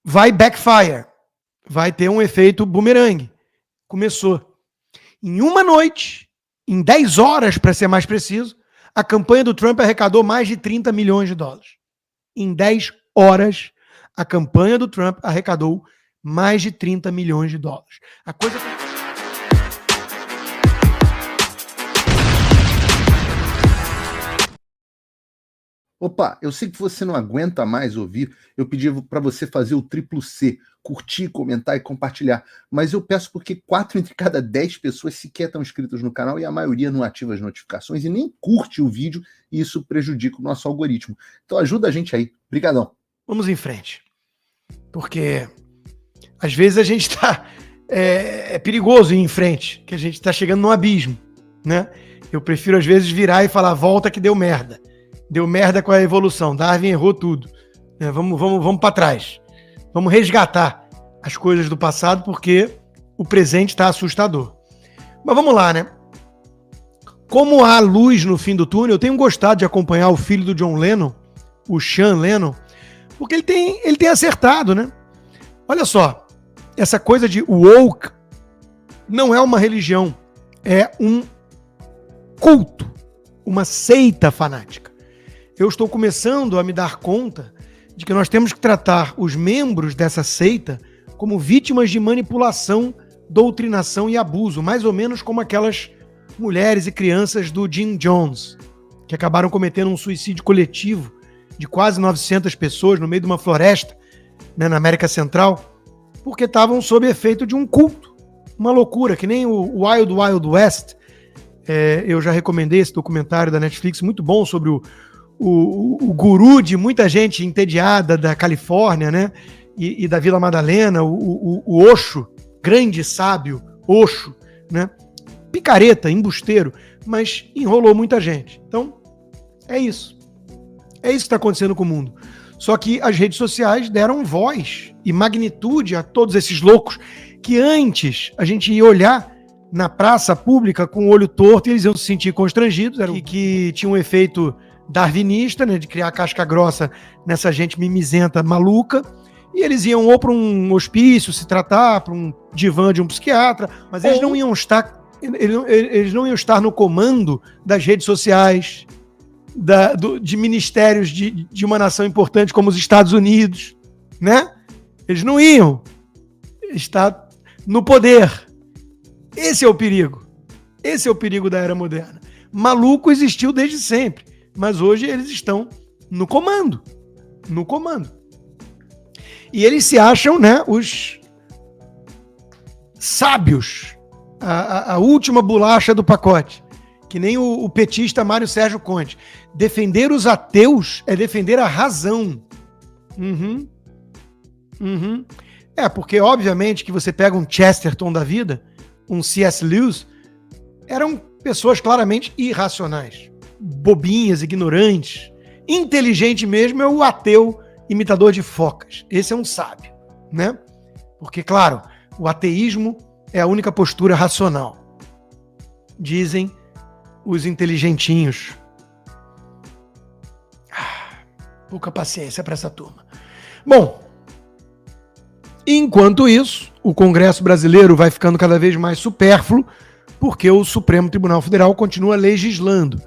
vai backfire, vai ter um efeito bumerangue. Começou. Em uma noite, em 10 horas, para ser mais preciso, a campanha do Trump arrecadou mais de 30 milhões de dólares. Em 10 horas, a campanha do Trump arrecadou mais de 30 milhões de dólares. A coisa... Opa, eu sei que você não aguenta mais ouvir, eu pedi para você fazer o triplo C, curtir, comentar e compartilhar, mas eu peço porque 4 entre cada 10 pessoas sequer estão inscritas no canal e a maioria não ativa as notificações e nem curte o vídeo e isso prejudica o nosso algoritmo. Então ajuda a gente aí. Obrigadão. Vamos em frente, porque às vezes a gente está... É perigoso ir em frente, que a gente está chegando num abismo, né? Eu prefiro às vezes virar e falar, volta que deu merda. Deu merda com a evolução, Darwin errou tudo. Vamos para trás. Vamos resgatar as coisas do passado, porque o presente está assustador. Mas vamos lá, né? Como há luz no fim do túnel, eu tenho gostado de acompanhar o filho do John Lennon, o Sean Lennon, porque ele tem acertado, né? Olha só, essa coisa de woke não é uma religião, é um culto, uma seita fanática. Eu estou começando a me dar conta de que nós temos que tratar os membros dessa seita como vítimas de manipulação, doutrinação e abuso, mais ou menos como aquelas mulheres e crianças do Jim Jones, que acabaram cometendo um suicídio coletivo de quase 900 pessoas no meio de uma floresta, né, na América Central, porque estavam sob efeito de um culto, uma loucura, que nem o Wild Wild West. Eu já recomendei esse documentário da Netflix, muito bom, sobre o guru de muita gente entediada da Califórnia, né? E da Vila Madalena, o Osho, grande sábio, Osho, né? Picareta, embusteiro, mas enrolou muita gente. Então, é isso. É isso que está acontecendo com o mundo. Só que as redes sociais deram voz e magnitude a todos esses loucos que antes a gente ia olhar na praça pública com o olho torto e eles iam se sentir constrangidos, que tinha um efeito darwinista, né, de criar casca grossa nessa gente mimizenta maluca, e eles iam ou para um hospício se tratar, para um divã de um psiquiatra, mas eles não iam estar no comando das redes sociais, de ministérios de uma nação importante como os Estados Unidos, né? Eles não iam estar no poder. Esse é o perigo. Esse é o perigo da era moderna. Maluco existiu desde sempre, mas hoje eles estão no comando. No comando. E eles se acham, né, os sábios, a última bolacha do pacote. Que nem o petista Mário Sérgio Conte. Defender os ateus é defender a razão. Porque obviamente que você pega um Chesterton da vida, um C.S. Lewis, eram pessoas claramente irracionais, bobinhas, ignorantes. Inteligente mesmo é o ateu imitador de focas. Esse é um sábio, né? Porque, claro, o ateísmo é a única postura racional. Dizem os inteligentinhos. Pouca paciência para essa turma. Bom, enquanto isso, o Congresso brasileiro vai ficando cada vez mais supérfluo, porque o Supremo Tribunal Federal continua legislando.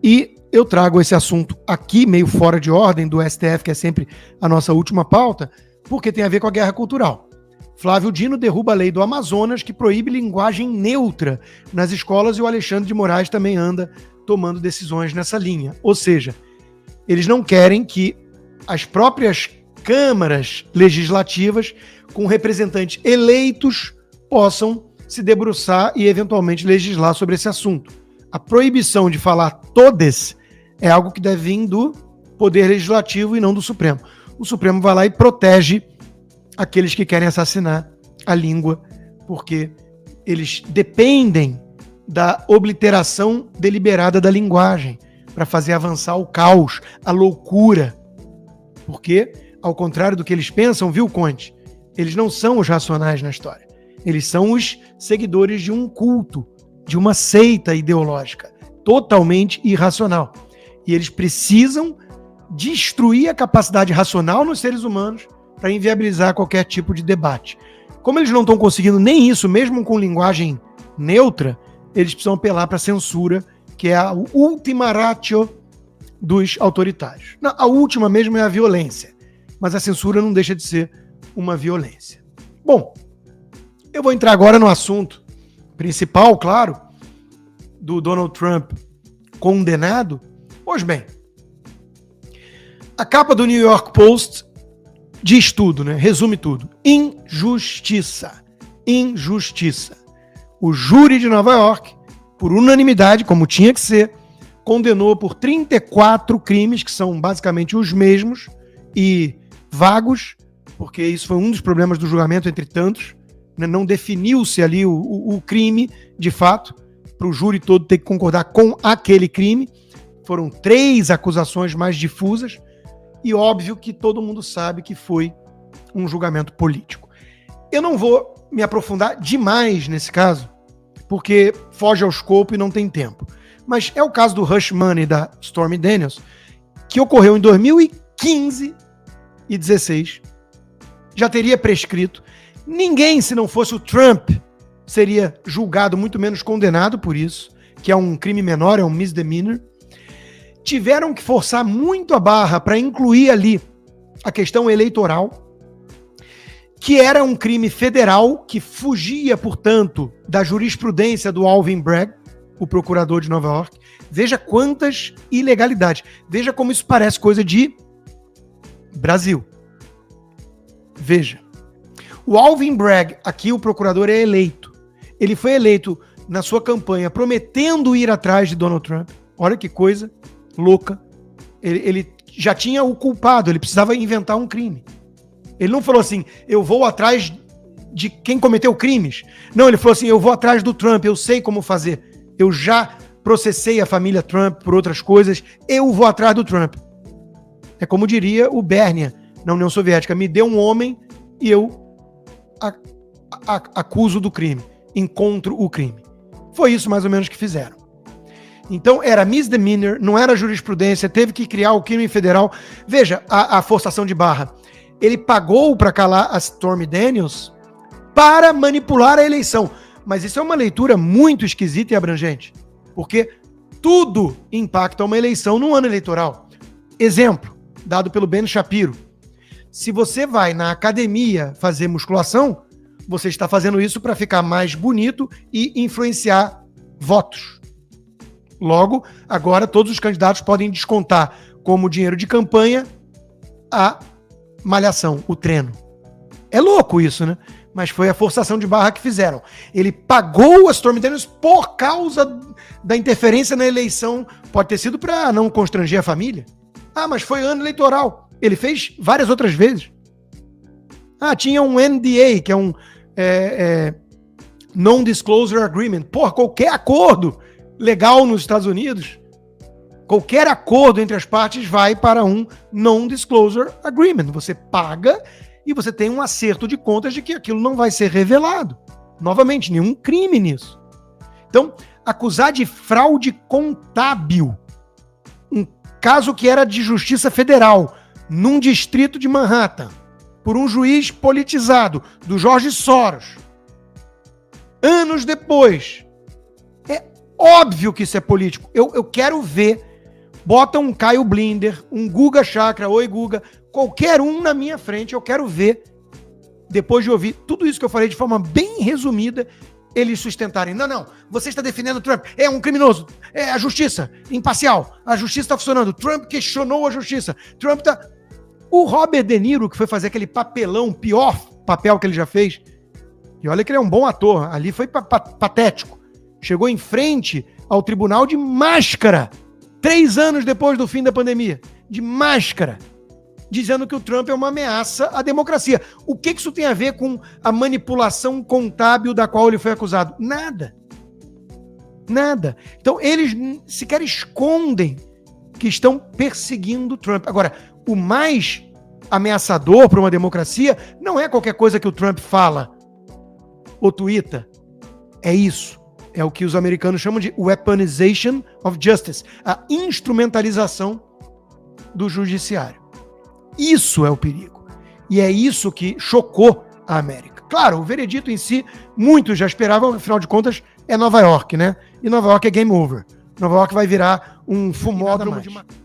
E eu trago esse assunto aqui, meio fora de ordem, do STF, que é sempre a nossa última pauta, porque tem a ver com a guerra cultural. Flávio Dino derruba a lei do Amazonas, que proíbe linguagem neutra nas escolas, e o Alexandre de Moraes também anda tomando decisões nessa linha. Ou seja, eles não querem que as próprias câmaras legislativas, com representantes eleitos, possam se debruçar e eventualmente legislar sobre esse assunto. A proibição de falar todes é algo que deve vir do Poder Legislativo e não do Supremo. O Supremo vai lá e protege aqueles que querem assassinar a língua, porque eles dependem da obliteração deliberada da linguagem para fazer avançar o caos, a loucura. Porque, ao contrário do que eles pensam, viu, Conte? Eles não são os racionais na história. Eles são os seguidores de um culto, de uma seita ideológica, totalmente irracional. E eles precisam destruir a capacidade racional nos seres humanos para inviabilizar qualquer tipo de debate. Como eles não estão conseguindo nem isso, mesmo com linguagem neutra, eles precisam apelar para a censura, que é a última ratio dos autoritários. Não, a última mesmo é a violência, mas a censura não deixa de ser uma violência. Bom, eu vou entrar agora no assunto principal, claro, do Donald Trump condenado. Pois bem, a capa do New York Post diz tudo, né? Resume tudo. Injustiça. Injustiça. O júri de Nova York, por unanimidade, como tinha que ser, condenou por 34 crimes, que são basicamente os mesmos e vagos, porque isso foi um dos problemas do julgamento, entre tantos, né? Não definiu-se ali o crime, de fato, para o júri todo ter que concordar com aquele crime. Foram 3 acusações mais difusas e óbvio que todo mundo sabe que foi um julgamento político. Eu não vou me aprofundar demais nesse caso, porque foge ao escopo e não tem tempo. Mas é o caso do Hush Money da Stormy Daniels, que ocorreu em 2015 e 2016. Já teria prescrito. Ninguém, se não fosse o Trump, seria julgado, muito menos condenado por isso, que é um crime menor, é um misdemeanor. Tiveram que forçar muito a barra para incluir ali a questão eleitoral, que era um crime federal que fugia, portanto, da jurisprudência do Alvin Bragg, o procurador de Nova York. Veja quantas ilegalidades. Veja como isso parece coisa de Brasil. Veja. O Alvin Bragg, aqui o procurador é eleito. Ele foi eleito na sua campanha prometendo ir atrás de Donald Trump. Olha que coisa louca. Ele já tinha o culpado, ele precisava inventar um crime. Ele não falou assim, eu vou atrás de quem cometeu crimes. Não, ele falou assim, eu vou atrás do Trump, eu sei como fazer. Eu já processei a família Trump por outras coisas, eu vou atrás do Trump. É como diria o Bernia na União Soviética, me dê um homem e eu acuso do crime, encontro o crime. Foi isso mais ou menos que fizeram. Então era misdemeanor, não era jurisprudência, teve que criar o crime federal. Veja a forçação de barra. Ele pagou para calar a Stormy Daniels para manipular a eleição. Mas isso é uma leitura muito esquisita e abrangente, porque tudo impacta uma eleição no ano eleitoral. Exemplo, dado pelo Ben Shapiro. Se você vai na academia fazer musculação, você está fazendo isso para ficar mais bonito e influenciar votos. Logo, agora todos os candidatos podem descontar como dinheiro de campanha a malhação, o treino. É louco isso, né? Mas foi a forçação de barra que fizeram. Ele pagou a Stormy Daniels por causa da interferência na eleição. Pode ter sido para não constranger a família. Ah, mas foi ano eleitoral. Ele fez várias outras vezes. Ah, tinha um NDA, que é um Non-Disclosure Agreement. Porra, qualquer acordo legal nos Estados Unidos, qualquer acordo entre as partes vai para um Non-Disclosure Agreement. Você paga e você tem um acerto de contas de que aquilo não vai ser revelado. Novamente, nenhum crime nisso. Então, acusar de fraude contábil, um caso que era de justiça federal, num distrito de Manhattan, por um juiz politizado, do George Soros, anos depois, é óbvio que isso é político. Eu quero ver, bota um Caio Blinder, um Guga Chakra, oi Guga, qualquer um na minha frente, eu quero ver, depois de ouvir tudo isso que eu falei de forma bem resumida, eles sustentarem. Não, você está defendendo o Trump, é um criminoso, é a justiça imparcial, a justiça está funcionando, Trump questionou a justiça, Trump tá... O Robert De Niro, que foi fazer aquele papelão, pior papel que ele já fez, e olha que ele é um bom ator, ali foi patético, chegou em frente ao tribunal de máscara, 3 anos depois do fim da pandemia, de máscara, dizendo que o Trump é uma ameaça à democracia. O que isso tem a ver com a manipulação contábil da qual ele foi acusado? Nada. Nada. Então, eles sequer escondem que estão perseguindo o Trump. Agora, o mais ameaçador para uma democracia não é qualquer coisa que o Trump fala ou tuita. É isso. É o que os americanos chamam de weaponization of justice, a instrumentalização do judiciário. Isso é o perigo. E é isso que chocou a América. Claro, o veredito em si, muitos já esperavam, afinal de contas, é Nova York, né? E Nova York é game over. Nova York vai virar um fumódromo de maconha.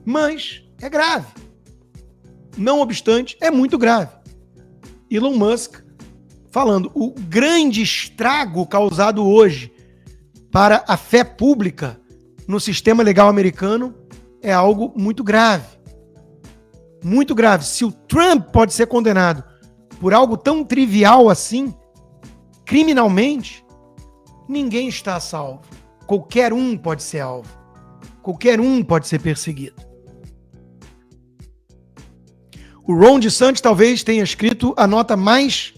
Mas é grave. Não obstante, é muito grave. Elon Musk falando, o grande estrago causado hoje para a fé pública no sistema legal americano é algo muito grave. Muito grave. Se o Trump pode ser condenado por algo tão trivial assim, criminalmente, ninguém está a salvo. Qualquer um pode ser alvo. Qualquer um pode ser perseguido. O Ron DeSantis talvez tenha escrito a nota mais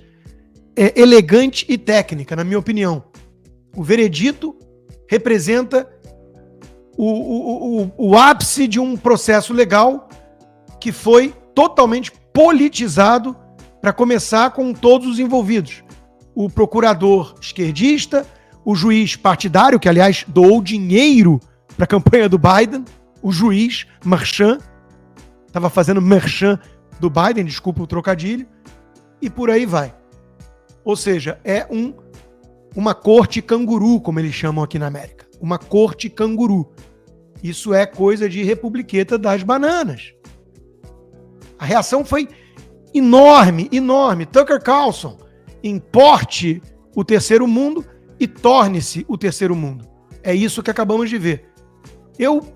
elegante e técnica, na minha opinião. O veredito representa o ápice de um processo legal que foi totalmente politizado para começar com todos os envolvidos. O procurador esquerdista, o juiz partidário, que aliás doou dinheiro para a campanha do Biden, o juiz Merchan, estava fazendo merchan do Biden, desculpa o trocadilho, e por aí vai. Ou seja, é uma corte canguru, como eles chamam aqui na América. Uma corte canguru. Isso é coisa de republiqueta das bananas. A reação foi enorme, enorme. Tucker Carlson, importe o terceiro mundo e torne-se o terceiro mundo. É isso que acabamos de ver. Eu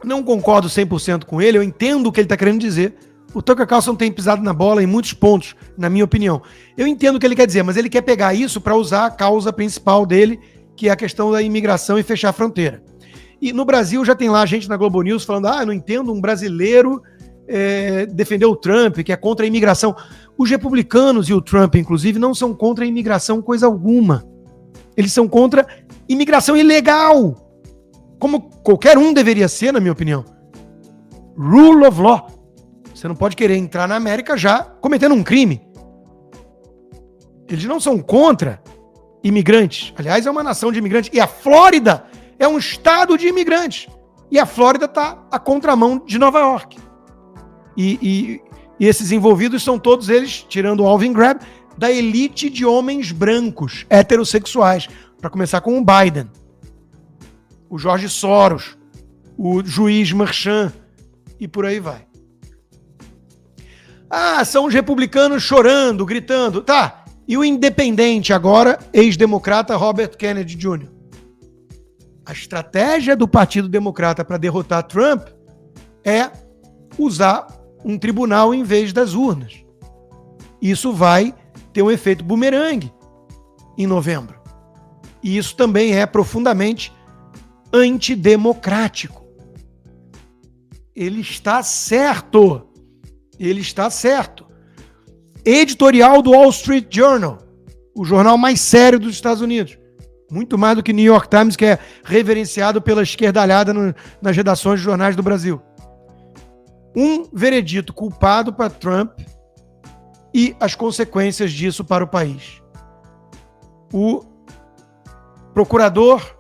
não concordo 100% com ele, eu entendo o que ele está querendo dizer. O Tucker Carlson tem pisado na bola em muitos pontos, na minha opinião. Eu entendo o que ele quer dizer, mas ele quer pegar isso para usar a causa principal dele, que é a questão da imigração e fechar a fronteira. E no Brasil já tem lá gente na Globo News falando, eu não entendo um brasileiro defender o Trump, que é contra a imigração. Os republicanos e o Trump, inclusive, não são contra a imigração coisa alguma. Eles são contra imigração ilegal, como qualquer um deveria ser, na minha opinião. Rule of law. Você não pode querer entrar na América já cometendo um crime. Eles não são contra imigrantes. Aliás, é uma nação de imigrantes. E a Flórida é um estado de imigrantes. E a Flórida está à contramão de Nova York. E esses envolvidos são todos eles, tirando o Alvin Grab, da elite de homens brancos, heterossexuais. Para começar com o Biden, o George Soros, o juiz Merchan e por aí vai. São os republicanos chorando, gritando. Tá, e o independente agora, ex-democrata Robert Kennedy Jr. A estratégia do Partido Democrata para derrotar Trump é usar um tribunal em vez das urnas. Isso vai ter um efeito bumerangue em novembro. E isso também é profundamente antidemocrático. Ele está certo. Ele está certo. Editorial do Wall Street Journal, o jornal mais sério dos Estados Unidos. Muito mais do que New York Times, que é reverenciado pela esquerdalhada nas redações de jornais do Brasil. Um veredito culpado para Trump e as consequências disso para o país. O procurador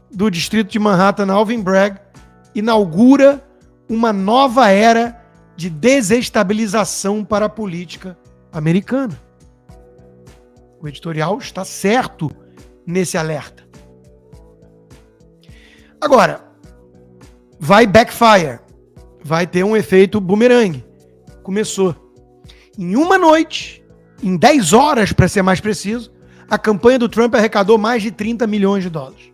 do distrito de Manhattan, Alvin Bragg, inaugura uma nova era de desestabilização para a política americana. O editorial está certo nesse alerta. Agora, vai backfire. Vai ter um efeito bumerangue. Começou. Em uma noite, em 10 horas, para ser mais preciso, a campanha do Trump arrecadou mais de 30 milhões de dólares.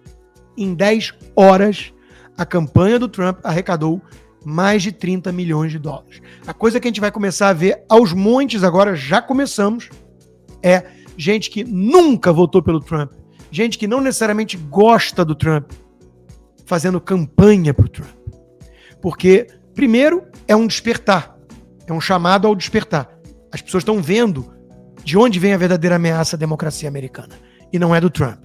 Em 10 horas, a campanha do Trump arrecadou mais de 30 milhões de dólares. A coisa que a gente vai começar a ver aos montes agora, já começamos, é gente que nunca votou pelo Trump, gente que não necessariamente gosta do Trump, fazendo campanha para o Trump. Porque, primeiro, é um despertar, é um chamado ao despertar. As pessoas estão vendo de onde vem a verdadeira ameaça à democracia americana. E não é do Trump,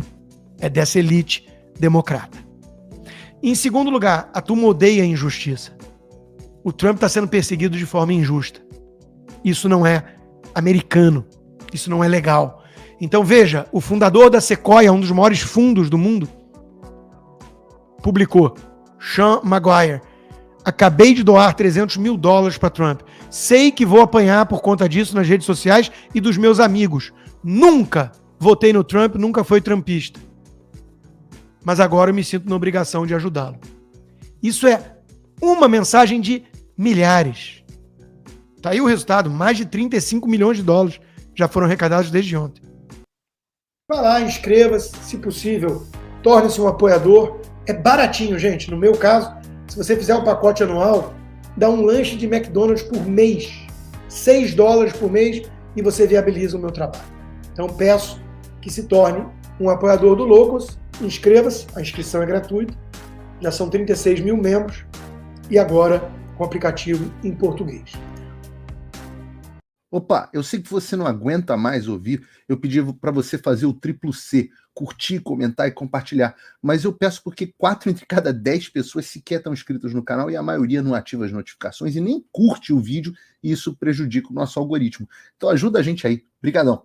é dessa elite democrata. Em segundo lugar, a turma odeia a injustiça. O Trump está sendo perseguido de forma injusta. Isso não é americano. Isso não é legal. Então veja, o fundador da Sequoia, um dos maiores fundos do mundo, publicou, Sean Maguire, Acabei de doar $300 mil para Trump. Sei que vou apanhar por conta disso nas redes sociais e dos meus amigos. Nunca votei no Trump, nunca fui trumpista. Mas agora eu me sinto na obrigação de ajudá-lo. Isso é uma mensagem de milhares. Tá aí o resultado, mais de $35 milhões já foram arrecadados desde ontem. Vai lá, inscreva-se, se possível, torne-se um apoiador. É baratinho, gente. No meu caso, se você fizer um pacote anual, dá um lanche de McDonald's por mês. $6 por mês e você viabiliza o meu trabalho. Então peço que se torne um apoiador do Loucos. Inscreva-se, a inscrição é gratuita. Já são 36 mil membros e agora com o aplicativo em português. Opa, eu sei que você não aguenta mais ouvir, eu pedi para você fazer o triplo C, curtir, comentar e compartilhar, mas eu peço porque 4 entre cada 10 pessoas sequer estão inscritas no canal e a maioria não ativa as notificações e nem curte o vídeo e isso prejudica o nosso algoritmo. Então ajuda a gente aí. Obrigadão.